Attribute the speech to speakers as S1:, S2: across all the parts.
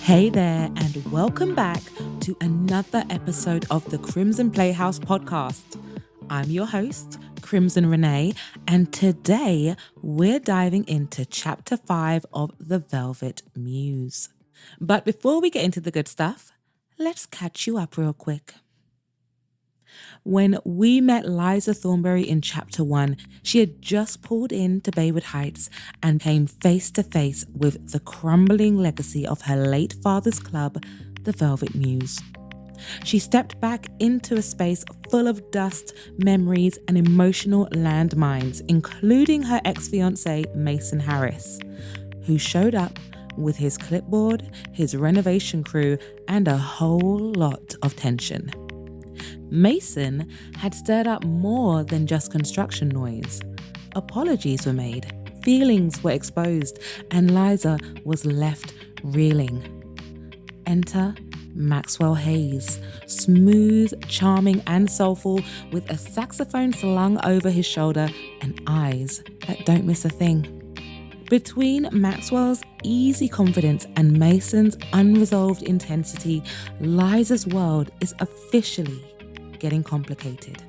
S1: Hey there, and welcome back to another episode of the Crimson Playhouse podcast. I'm your host, Crimson Renai, and today we're diving into Chapter 5 of the Velvet Muse. But before we get into the good stuff, let's catch you up real quick. When we met Liza Thornbury in Chapter 1, she had just pulled into Baywood Heights and came face to face with the crumbling legacy of her late father's club, the Velvet Muse. She stepped back into a space full of dust, memories, and emotional landmines, including her ex-fiancé, Mason Harris, who showed up with his clipboard, his renovation crew, and a whole lot of tension. Mason had stirred up more than just construction noise. Apologies were made, feelings were exposed, and Liza was left reeling. Enter Maxwell Hayes, smooth, charming, and soulful, with a saxophone slung over his shoulder and eyes that don't miss a thing. Between Maxwell's easy confidence and Mason's unresolved intensity, Liza's world is officially getting complicated.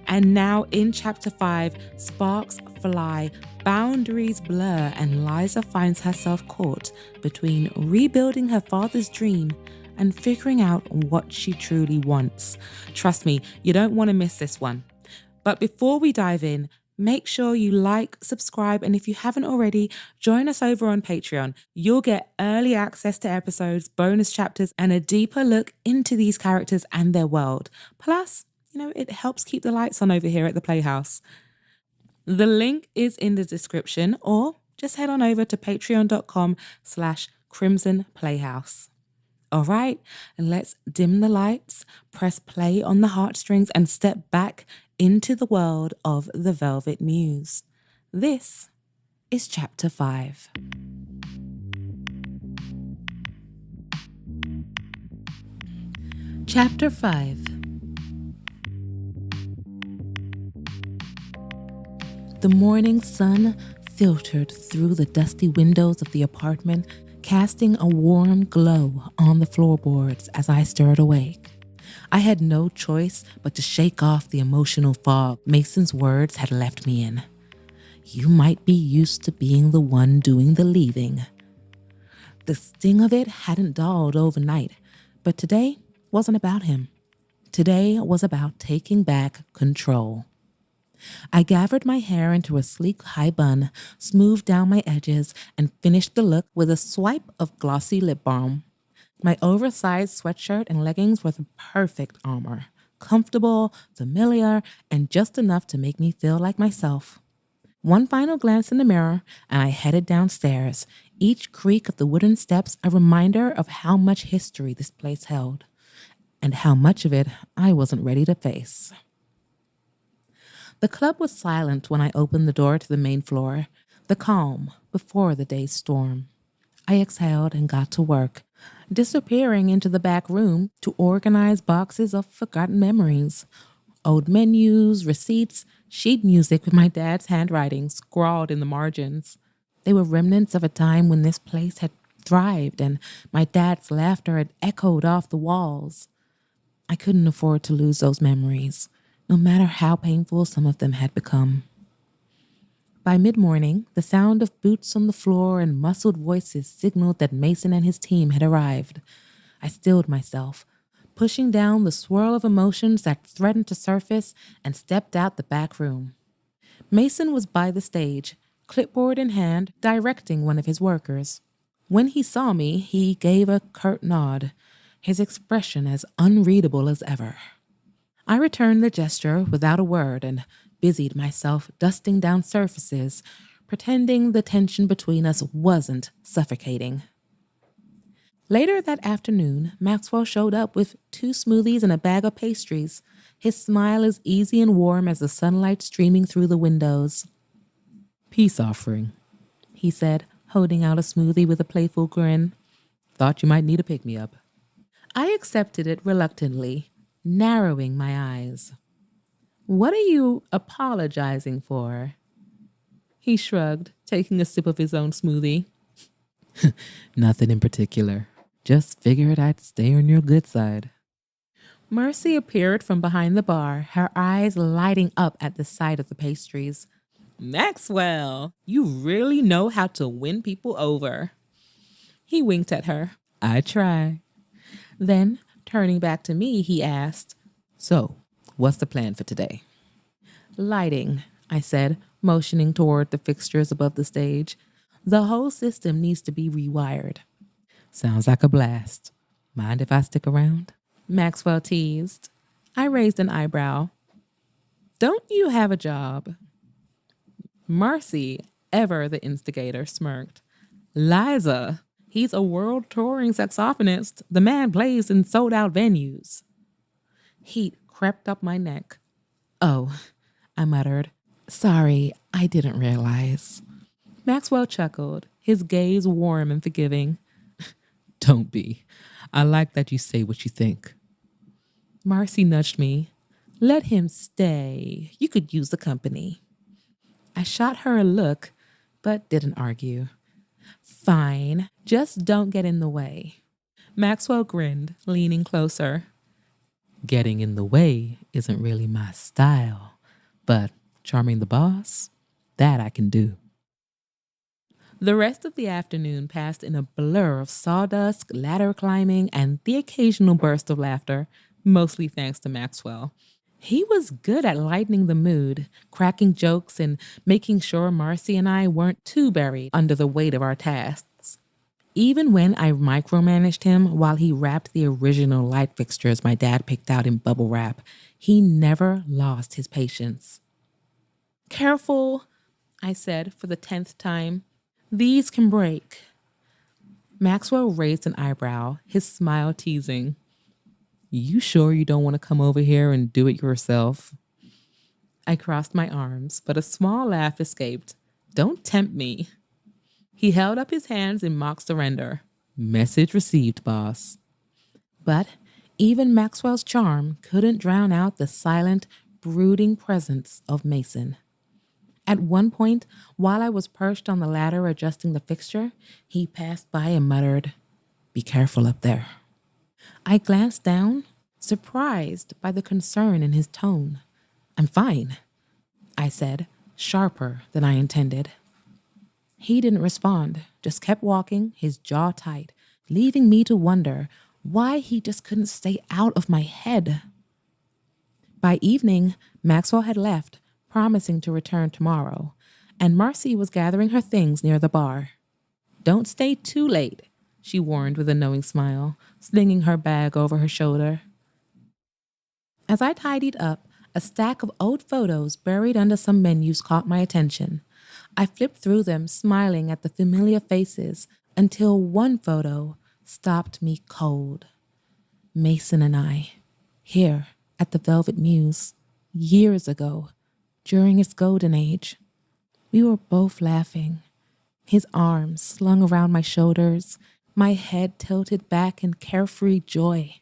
S1: And now in Chapter 5, sparks fly, boundaries blur, and Liza finds herself caught between rebuilding her father's dream and figuring out what she truly wants. Trust me, you don't want to miss this one. But before we dive in, make sure you like, subscribe, and if you haven't already, join us over on Patreon. You'll get early access to episodes, bonus chapters, and a deeper look into these characters and their world. Plus, it helps keep the lights on over here at the Playhouse. The link is in the description, or just head on over to patreon.com/Crimson Playhouse. All right, let's dim the lights, press play on the heartstrings, and step back into the world of the Velvet Muse. This is Chapter 5. Chapter 5. The morning sun filtered through the dusty windows of the apartment, casting a warm glow on the floorboards as I stirred awake. I had no choice but to shake off the emotional fog Mason's words had left me in. You might be used to being the one doing the leaving. The sting of it hadn't dulled overnight, but today wasn't about him. Today was about taking back control. I gathered my hair into a sleek high bun, smoothed down my edges, and finished the look with a swipe of glossy lip balm. My oversized sweatshirt and leggings were the perfect armor, comfortable, familiar, and just enough to make me feel like myself. One final glance in the mirror, and I headed downstairs, each creak of the wooden steps a reminder of how much history this place held, and how much of it I wasn't ready to face. The club was silent when I opened the door to the main floor, the calm before the day's storm. I exhaled and got to work, disappearing into the back room to organize boxes of forgotten memories, old menus, receipts, sheet music with my dad's handwriting scrawled in the margins. They were remnants of a time when this place had thrived and my dad's laughter had echoed off the walls. I couldn't afford to lose those memories, no matter how painful some of them had become. By mid-morning, the sound of boots on the floor and muffled voices signaled that Mason and his team had arrived. I stilled myself, pushing down the swirl of emotions that threatened to surface, and stepped out the back room. Mason was by the stage, clipboard in hand, directing one of his workers. When he saw me, he gave a curt nod, his expression as unreadable as ever. I returned the gesture without a word and busied myself dusting down surfaces, pretending the tension between us wasn't suffocating. Later that afternoon, Maxwell showed up with 2 smoothies and a bag of pastries, his smile as easy and warm as the sunlight streaming through the windows. "Peace offering," he said, holding out a smoothie with a playful grin. "Thought you might need a pick-me-up." I accepted it reluctantly, narrowing my eyes. "What are you apologizing for?" He shrugged, taking a sip of his own smoothie. Nothing in particular. Just figured I'd stay on your good side. Mercy appeared from behind the bar, her eyes lighting up at the sight of the pastries. Maxwell, you really know how to win people over. He winked at her. I try. Then, turning back to me, he asked, So, what's the plan for today? Lighting, I said, motioning toward the fixtures above the stage. The whole system needs to be rewired. Sounds like a blast. Mind if I stick around? Maxwell teased. I raised an eyebrow. Don't you have a job? Marcy, ever the instigator, smirked. Liza, he's a world touring saxophonist. The man plays in sold out venues. Heat crept up my neck. Oh, I muttered. Sorry, I didn't realize. Maxwell chuckled, his gaze warm and forgiving. Don't be. I like that you say what you think. Marcy nudged me. Let him stay. You could use the company. I shot her a look, but didn't argue. Fine, just don't get in the way. Maxwell grinned, leaning closer. Getting in the way isn't really my style, but charming the boss, that I can do. The rest of the afternoon passed in a blur of sawdust, ladder climbing, and the occasional burst of laughter, mostly thanks to Maxwell. He was good at lightening the mood, cracking jokes, and making sure Marcy and I weren't too buried under the weight of our tasks. Even when I micromanaged him while he wrapped the original light fixtures my dad picked out in bubble wrap, he never lost his patience. Careful, I said for the 10th time. These can break. Maxwell raised an eyebrow, his smile teasing. You sure you don't want to come over here and do it yourself? I crossed my arms, but a small laugh escaped. Don't tempt me. He held up his hands in mock surrender. Message received, boss. But even Maxwell's charm couldn't drown out the silent, brooding presence of Mason. At one point, while I was perched on the ladder adjusting the fixture, he passed by and muttered, Be careful up there. I glanced down, surprised by the concern in his tone. I'm fine, I said, sharper than I intended. He didn't respond, just kept walking, his jaw tight, leaving me to wonder why he just couldn't stay out of my head. By evening, Maxwell had left, promising to return tomorrow, and Marcy was gathering her things near the bar. Don't stay too late, she warned with a knowing smile, slinging her bag over her shoulder. As I tidied up, a stack of old photos buried under some menus caught my attention. I flipped through them, smiling at the familiar faces, until one photo stopped me cold. Mason and I, here at the Velvet Muse, years ago, during its golden age. We were both laughing, his arms slung around my shoulders, my head tilted back in carefree joy.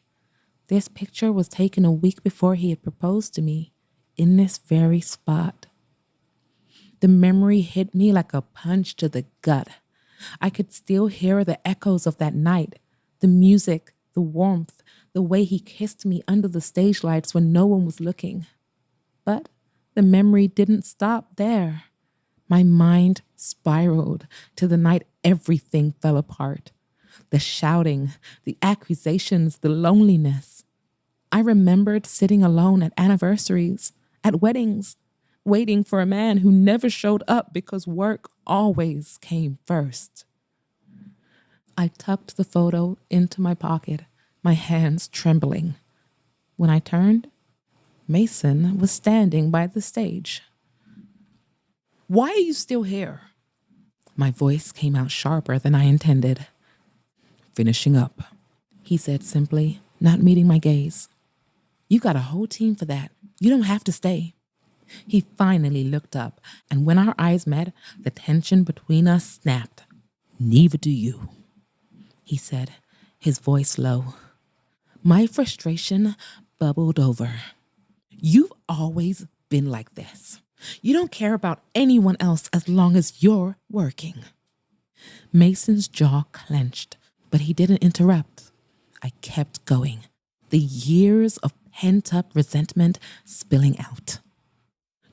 S1: This picture was taken a week before he had proposed to me, in this very spot. The memory hit me like a punch to the gut. I could still hear the echoes of that night, the music, the warmth, the way he kissed me under the stage lights when no one was looking. But the memory didn't stop there. My mind spiraled to the night everything fell apart. The shouting, the accusations, the loneliness. I remembered sitting alone at anniversaries, at weddings, waiting for a man who never showed up because work always came first. I tucked the photo into my pocket, my hands trembling. When I turned, Mason was standing by the stage. Why are you still here? My voice came out sharper than I intended. Finishing up, he said simply, not meeting my gaze. You got a whole team for that. You don't have to stay. He finally looked up, and when our eyes met, the tension between us snapped. Neither do you, he said, his voice low. My frustration bubbled over. You've always been like this. You don't care about anyone else as long as you're working. Mason's jaw clenched, but he didn't interrupt. I kept going, the years of pent-up resentment spilling out.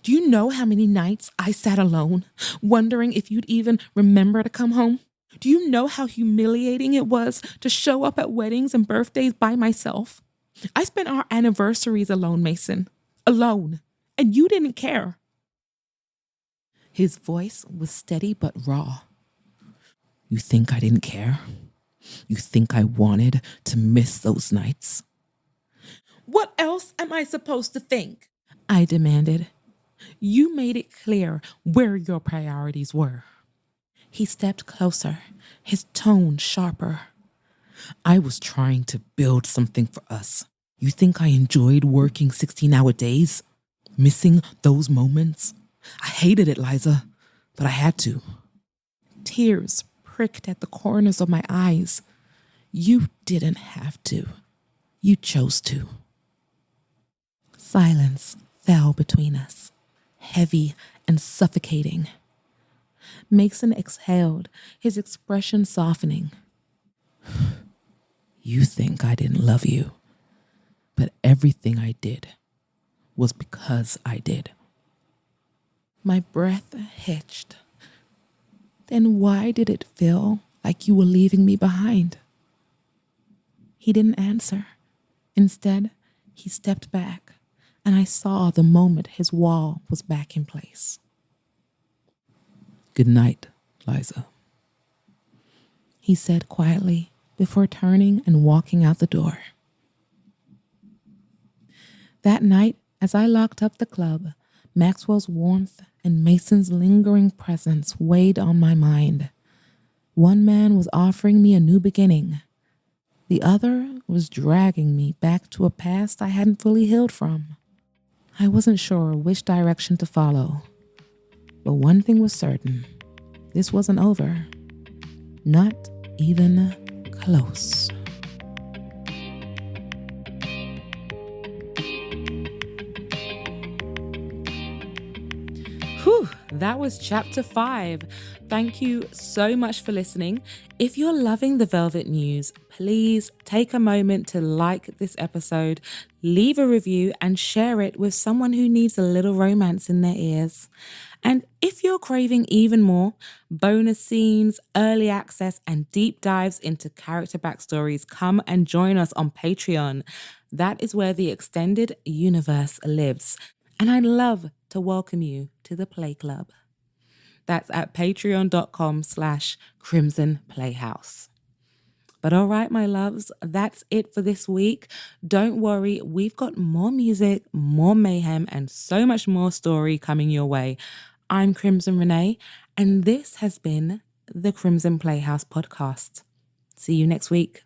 S1: Do you know how many nights I sat alone, wondering if you'd even remember to come home? Do you know how humiliating it was to show up at weddings and birthdays by myself? I spent our anniversaries alone, Mason. Alone. And you didn't care. His voice was steady but raw. You think I didn't care? You think I wanted to miss those nights? What else am I supposed to think? I demanded. You made it clear where your priorities were. He stepped closer, his tone sharper. I was trying to build something for us. You think I enjoyed working 16-hour days? Missing those moments? I hated it, Liza, but I had to. Tears pricked at the corners of my eyes. You didn't have to. You chose to. Silence fell between us, heavy and suffocating. Mason exhaled, his expression softening. You think I didn't love you, but everything I did was because I did. My breath hitched. Then why did it feel like you were leaving me behind? He didn't answer. Instead, he stepped back, and I saw the moment his wall was back in place. Good night, Liza, he said quietly before turning and walking out the door. That night, as I locked up the club, Maxwell's warmth and Mason's lingering presence weighed on my mind. One man was offering me a new beginning. The other was dragging me back to a past I hadn't fully healed from. I wasn't sure which direction to follow. But one thing was certain. This wasn't over. Not even close. Whew, that was chapter 5. Thank you so much for listening. If you're loving the Velvet Muse, please take a moment to like this episode, leave a review, and share it with someone who needs a little romance in their ears. And if you're craving even more, bonus scenes, early access, and deep dives into character backstories, come and join us on Patreon. That is where the extended universe lives. And I'd love to welcome you to the Play Club. That's at patreon.com/Crimson Playhouse. But all right, my loves, that's it for this week. Don't worry, we've got more music, more mayhem, and so much more story coming your way. I'm Crimson Renai, and this has been the Crimson Playhouse podcast. See you next week.